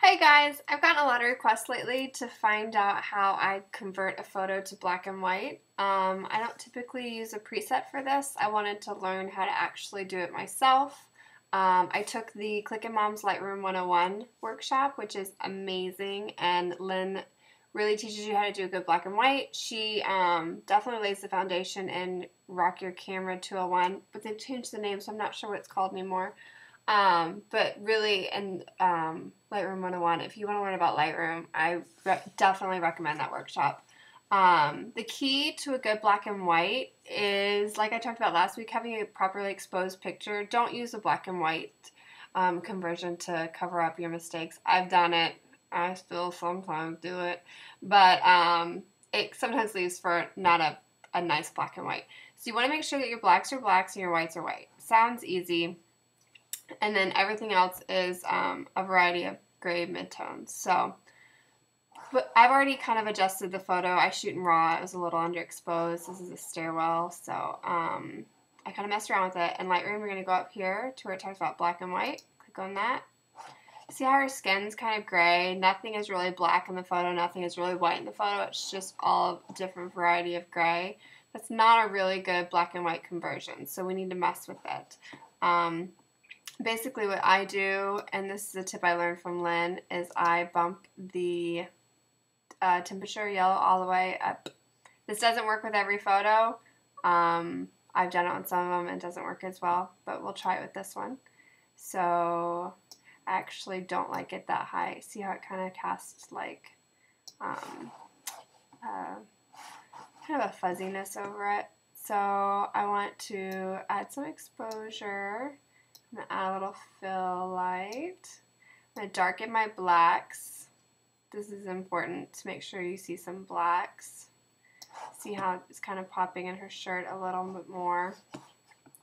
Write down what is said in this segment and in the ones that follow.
Hey guys, I've gotten a lot of requests lately to find out how I convert a photo to black and white. I don't typically use a preset for this. I wanted to learn how to actually do it myself. I took the Click and Mom's Lightroom 101 workshop, which is amazing, and Lynn really teaches you how to do a good black and white. She definitely lays the foundation in Rock Your Camera 201, but they've changed the name, so I'm not sure what it's called anymore. But really, in Lightroom 101, if you want to learn about Lightroom, I definitely recommend that workshop. The key to a good black and white is, like I talked about last week, having a properly exposed picture. Don't use a black and white conversion to cover up your mistakes. I've done it. I still sometimes do it. But it sometimes leaves for not a nice black and white. So you want to make sure that your blacks are blacks and your whites are white. Sounds easy. And then everything else is a variety of gray midtones. So, but I've already kind of adjusted the photo. I shoot in RAW. It was a little underexposed. This is a stairwell. So I kind of messed around with it. In Lightroom, we're going to go up here to where it talks about black and white. Click on that. See how her skin's kind of gray? Nothing is really black in the photo. Nothing is really white in the photo. It's just all a different variety of gray. That's not a really good black and white conversion. So we need to mess with it. Basically what I do, and this is a tip I learned from Lynn, is I bump the temperature yellow all the way up. This doesn't work with every photo. I've done it on some of them and it doesn't work as well, but we'll try it with this one. So I actually don't like it that high. See how it kind of casts like kind of a fuzziness over it. So I want to add some exposure. I'm going to add a little fill light. I'm going to darken my blacks. This is important to make sure you see some blacks. See how it's kind of popping in her shirt a little bit more.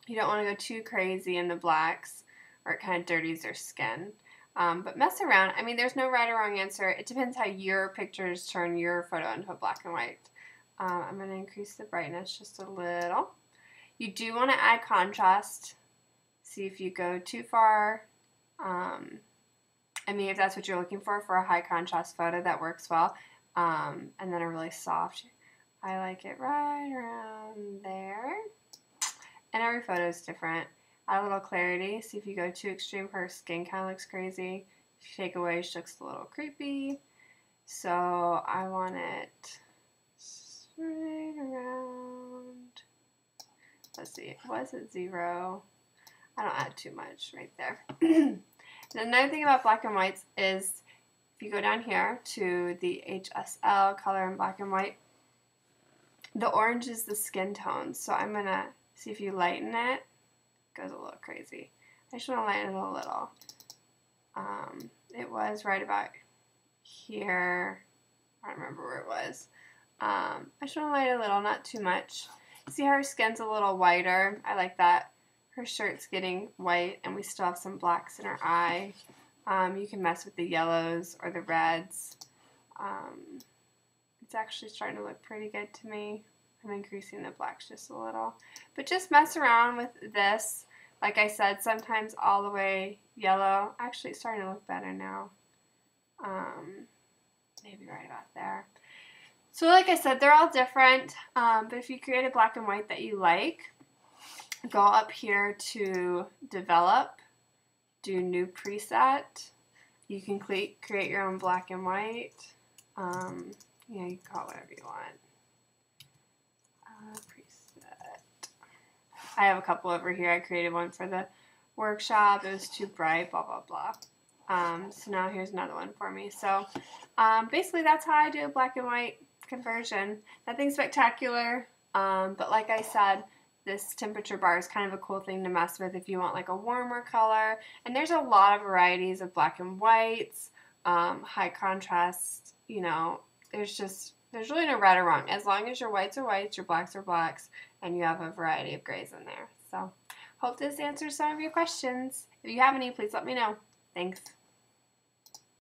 You don't want to go too crazy in the blacks or it kind of dirties her skin. But mess around. I mean, there's no right or wrong answer. It depends how your pictures turn your photo into a black and white. I'm going to increase the brightness just a little. You do want to add contrast. See if you go too far. I mean, if that's what you're looking for a high contrast photo, that works well. And then a really soft. I like it right around there. And every photo is different. Add a little clarity. See if you go too extreme, her skin kind of looks crazy. If you take away, she looks a little creepy. So I want it right around. Let's see, was it 0? I don't add too much right there. Another thing about black and whites is if you go down here to the HSL, color in black and white, the orange is the skin tone. So I'm going to see if you lighten it. It goes a little crazy. I just want to lighten it a little. It was right about here. I don't remember where it was. I just want to lighten it a little, not too much. See how her skin's a little whiter? I like that. Her shirt's getting white, and we still have some blacks in her eye. You can mess with the yellows or the reds. It's actually starting to look pretty good to me. I'm increasing the blacks just a little. But just mess around with this. Like I said, sometimes all the way yellow. Actually, it's starting to look better now. Maybe right about there. So like I said, they're all different. But if you create a black and white that you like, go up here to develop, do new preset. You can create your own black and white. You can call it whatever you want. Preset. I have a couple over here. I created one for the workshop. It was too bright, blah, blah, blah. So now here's another one for me. So basically that's how I do a black and white conversion. Nothing spectacular, but like I said, this temperature bar is kind of a cool thing to mess with if you want like a warmer color. And there's a lot of varieties of black and whites, high contrast, you know, there's really no right or wrong. As long as your whites are whites, your blacks are blacks, and you have a variety of grays in there. So hope this answers some of your questions. If you have any, please let me know. Thanks.